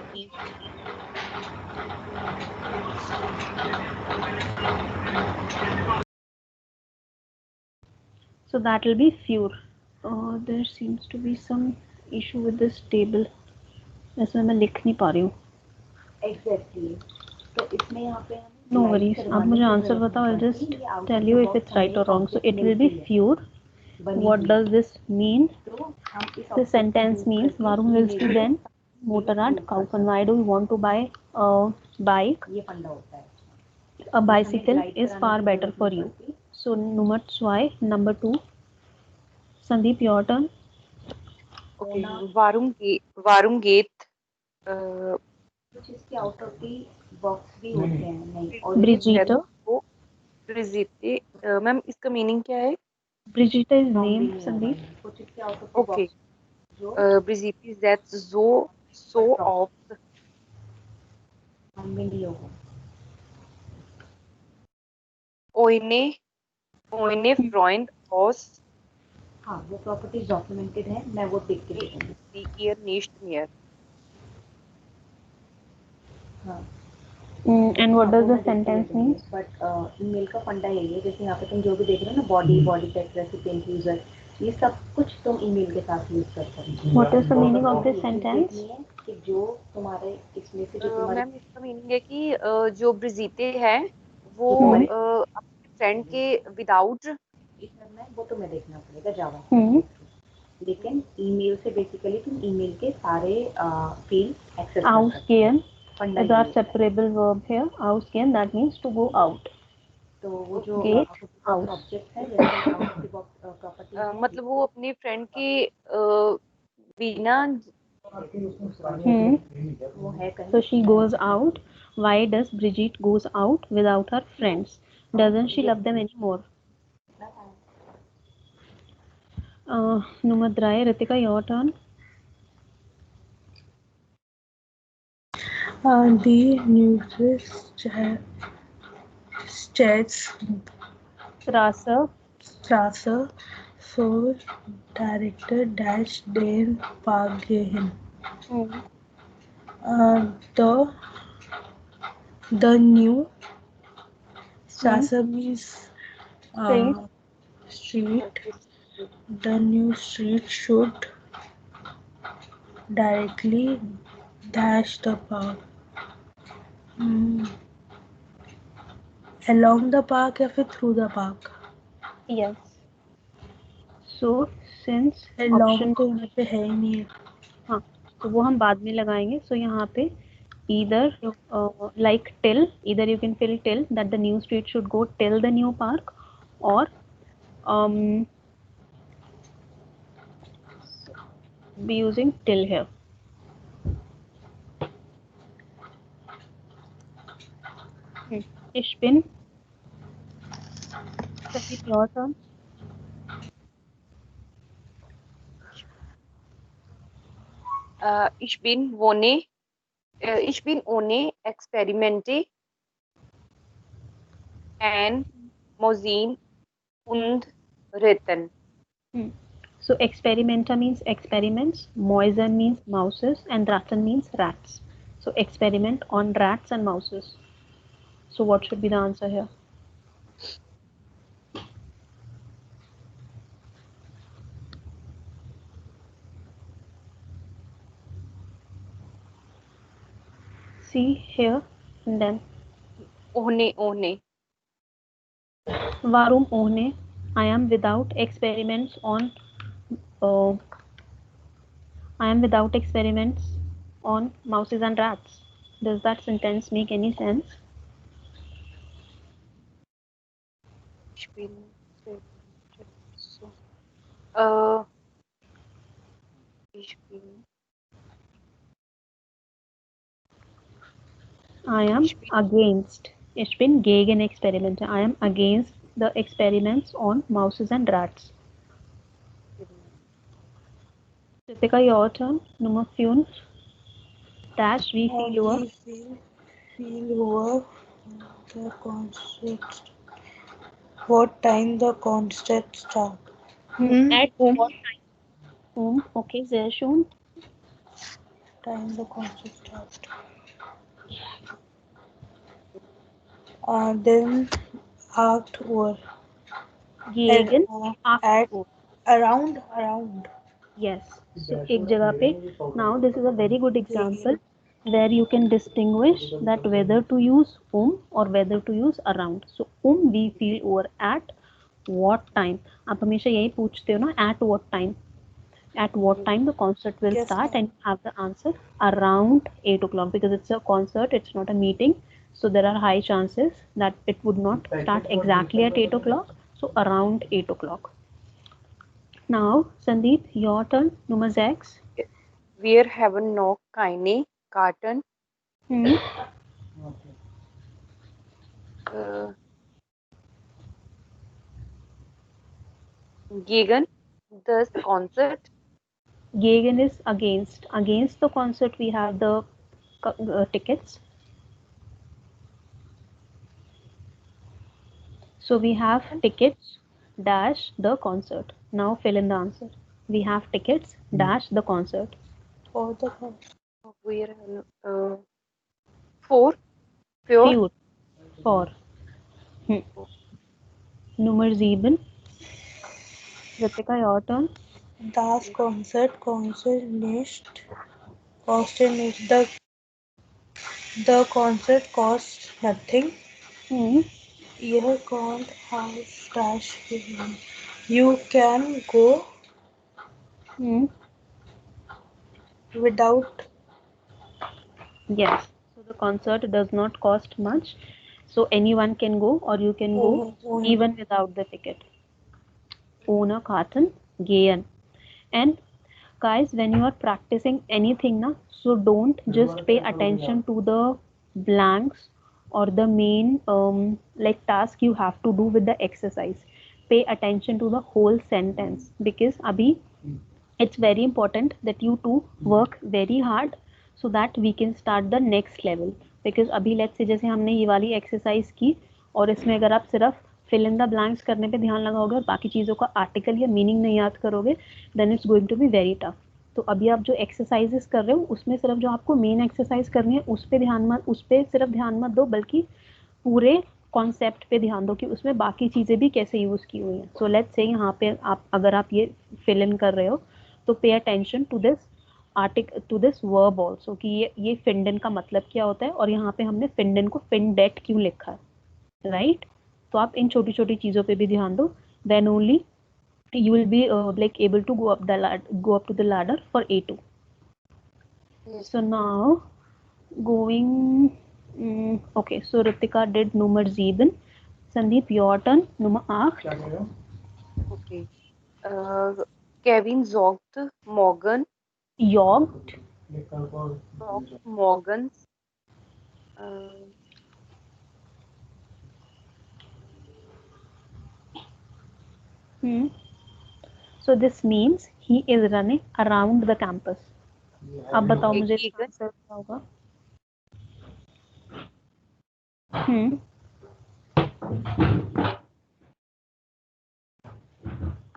So that will be fewer. There seems to be some issue with this table. इसमें मैं लिख नहीं पा रही हूँ. Exactly. तो इसमें यहाँ पे No worries. आप मुझे आंसर बताओ. I'll just tell you if it's right or wrong. So it will be fewer. What does this mean? The sentence means Varun will be then Motorrad kaufen. Why do you want to buy a bike? ये फंडा होता है. A bicycle is far better for you. So that's why. Number 2. Sandeep, your turn. Okay. वारुम गेट कुछ इसके out of the box भी होते हैं. नहीं, और Brigitte. ब्रिजिते. मैम, इसका मीनिंग क्या है? Brigitte is name, Sandeep. कुछ इसके out of the okay. Box Brigitte that's so of में भी होगा. ओइने फ्रॉइंड ऑस हाँ, वो प्रॉपर्टीज डॉक्यूमेंटेड है. मैं वो देख के देखूंगी. दी ईयर नीस्ट मियर. हाँ. And what does the sentence mean? But email का फंडा यही है, जैसे यहाँ पे तुम जो भी देख रहे हो ना, बॉडी टेक्स्ट, रेसिपिएंट, यूजर, ये सब कुछ तुम ईमेल के साथ यूज कर सकते हो. What is the meaning of this sentence? कि जो तुम्हारे इसमें से जो तुम्हारे मैम, इसका मीनिंग है कि जो ब्रिजिते है वो अपने फ्रेंड के विदाउट करना है, वो तुम्हें देखना पड़ेगा जावा. लेकिन ईमेल से बेसिकली तुम ईमेल के सारे फील्ड एक्सेस कर सकते Ausgehen हो। is our separable verb here. Ausgehen, that means to go out. तो वो जो Gate out. ऑब्जेक्ट है जैसे प्रॉपर्टी मतलब वो अपनी फ्रेंड के बिना वो है कहीं So she goes out. Why does Brigitte goes out without her friends? Doesn't she love them anymore? Numadrai, Ritika, your turn. The news chats Strasser, so director dash den Pagehen. The new Strasser means street. The new street should directly dash the park. Along the park या फिर through the park? Yes. So since Along option तो यहाँ पे है ही नहीं है. हाँ तो वो हम बाद में लगाएंगे. So यहाँ पे either like till, either you can fill till that the new street should go till the new park, or be using till here. Ich bin. Sandeep, your turn. ich bin ohne Experimente and Mosin und Ritten. So experimenta means experiments, Moisen means mouses, and Ratten means rats. So experiment on rats and mouses. So what should be the answer here? See here and then. Ohne. Warum ohne? I am without experiments on. I am without experiments on mouses and rats. Does that sentence make any sense? Ich bin ich bin I am against. Ich bin gegen Experimente. I am against the experiments on mouses and rats. Ritika, your turn. Nummer 5. Dash, we feel your. We feel your the concert. What time the concert start? At what time? Okay, sehr schön. Time the concert start. Then act or Gegen. at around. Yes. So एक जगह पे. Now this is a very good example where you can distinguish that whether to use or whether to use around. So we feel over at what time. आप हमेशा यही पूछते हो ना, at what time. At what time the concert will start, and you have the answer around 8 o'clock, because it's a concert, it's not a meeting. So there are high chances that it would not start exactly at 8 o'clock. So around 8 o'clock. Now, Sandeep, your turn. Nummer 6. Wir haben noch keine Karten. Gegen this concert. Gegen is against. Against the concert, we have the tickets. So we have tickets dash the concert. Now fill in the answer. We have tickets dash the concert. For the concert. Wir for pure. For. Nummer 7. Ritika, your turn. Das concert nicht. The concert costs nothing. You can't have dash. You can go Hmm. Without. Yes. So the concert does not cost much. So anyone can go or you can go Own. even without the ticket. Own a carton, gehen. And guys, when you are practicing anything na, so don't just pay attention to the blanks or the main like task you have to do with the exercise. Pay attention to the whole sentence because abhi it's very important that you two work very hard so that we can start the next level. because अभी let's say जैसे हमने ये वाली exercise की और इसमें अगर आप सिर्फ फिल इन द ब्लैंक्स करने पे ध्यान लगाओगे और बाकी चीज़ों का आर्टिकल या मीनिंग नहीं याद करोगे then it's going to be very tough. तो अभी आप जो एक्सरसाइजेस कर रहे हो उसमें सिर्फ जो आपको मेन एक्सरसाइज करनी है उस पर सिर्फ ध्यान मत दो बल्कि पूरे कॉन्सेप्ट पे ध्यान दो कि उसमें बाकी चीज़ें भी कैसे यूज़ की हुई हैं. सो लेट्स से यहाँ पे आप अगर आप ये फिल इन कर रहे हो तो pay attention to this to this verb also कि ये फिंडन का मतलब क्या होता है और यहाँ पे हमने फिंडन को फिंडेट क्यों लिखा है राइट. तो आप इन छोटी छोटी चीज़ों पे भी ध्यान दो then only you will be like able to go up to the ladder for A2. Yes. So now going okay, so Ritika did Nummer 7. Sandeep, your turn. Nummer 8. Okay. Kevin zogt Morgan. Jogged. Zogt Morgans. Hmm. So this means he is running around the campus. अब बताओ मुझे इसका answer क्या होगा.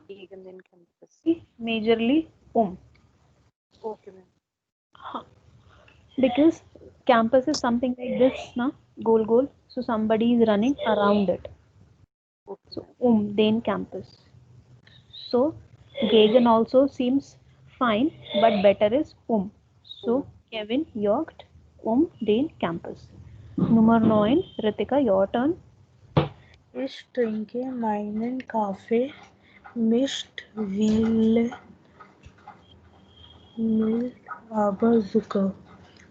Gegen den campus. Majorly Okay, ma'am. because campus is something like this na goal so somebody is running around it. Okay, So ma'am. then campus. So gegen also seems fine but better is so Kevin jogged den campus. Nummer 9. Ritika, your turn. Ich trinke meinen Kaffee nicht viel Milch, aber Zucker.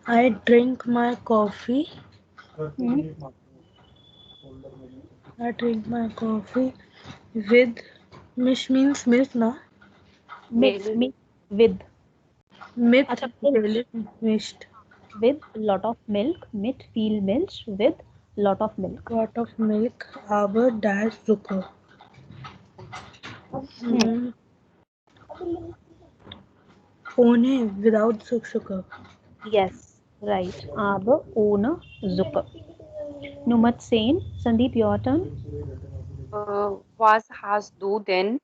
I drink my coffee. I drink my coffee with Mish means milk, na? Mix with Mit अच्छा milk mixed. with lot of milk mit viel milk with lot of milk. Lot of milk, aber dash Zucker. Ohne without sugar. Yes, right. Aber ohne Zucker. Nummer 10. Sandeep, your turn. Was hast du denn?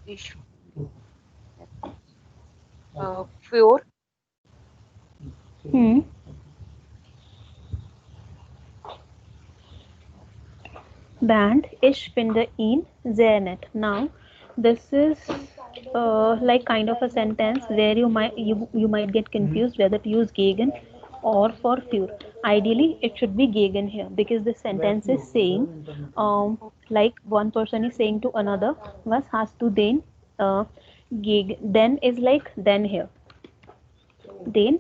Ich, für Band Ich finde ihn sehr nett. Now, this is like kind of a sentence where you might get confused whether to use gegen or for für. Ideally, it should be gegen here because the sentence is saying like one person is saying to another, was hast du den gegen? Then is like then here. Then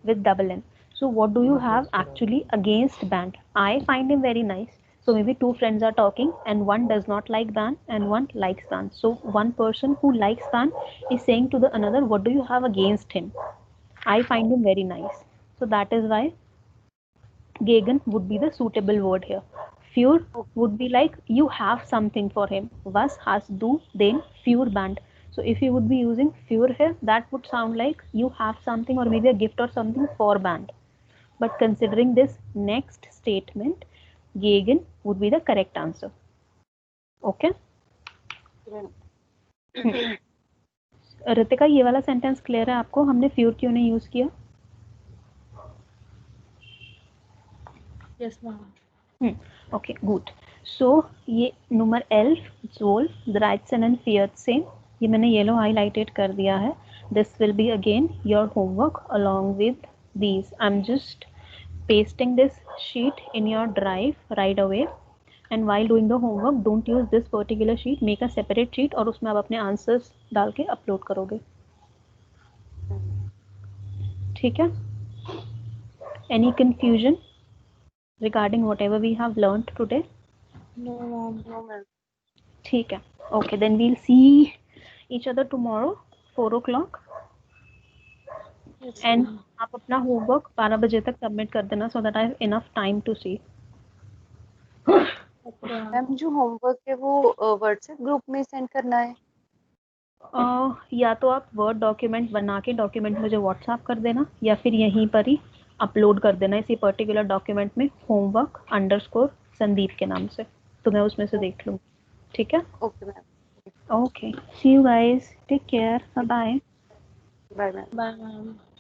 with double N. So what do you have actually against band? I find him very nice. So maybe two friends are talking and one does not like band and one likes band. So one person who likes band is saying to the another, what do you have against him? I find him very nice. So that is why gegen would be the suitable word here. Für would be like you have something for him. Was hast du den für band? So if you would be using für here, that would sound like you have something or maybe a gift or something for band. But considering this next statement, gegen would be the correct answer. Okay? Ritika ये वाला sentence clear है आपको? हमने फ्यूर क्यों नहीं use किया? Yes, ma'am. Okay, good. So ये number 11 जोल 13 and 14 ये मैंने येलो हाईलाइटेड कर दिया है. This will be again your homework along with these. I'm just pasting this sheet in your drive right away, and while doing the homework don't use this particular sheet, make a separate sheet और उसमें आप अपने answers डाल के upload करोगे. ठीक है? Any confusion regarding whatever we have learned today? No, ma'am. No, ma'am. ठीक है. Okay, then we'll see each other tomorrow 4 o'clock. Yes, And ma'am. आप अपना होमवर्क 12 बजे तक सबमिट कर देना so that I have enough time to see. Okay, ma'am. Ma'am जो homework है वो व्हाट्सएप ग्रुप में सेंड करना है? या तो आप वर्ड डॉक्यूमेंट बना के डॉक्यूमेंट मुझे व्हाट्सएप कर देना, या फिर यहीं पर ही अपलोड कर देना इसी पर्टिकुलर डॉक्यूमेंट में होमवर्क _ संदीप के नाम से, तो मैं उसमें से देख लूँगी. ठीक है? Okay ma'am. Okay, see you guys, take care, bye bye. Bye ma'am. Bye, ma'am.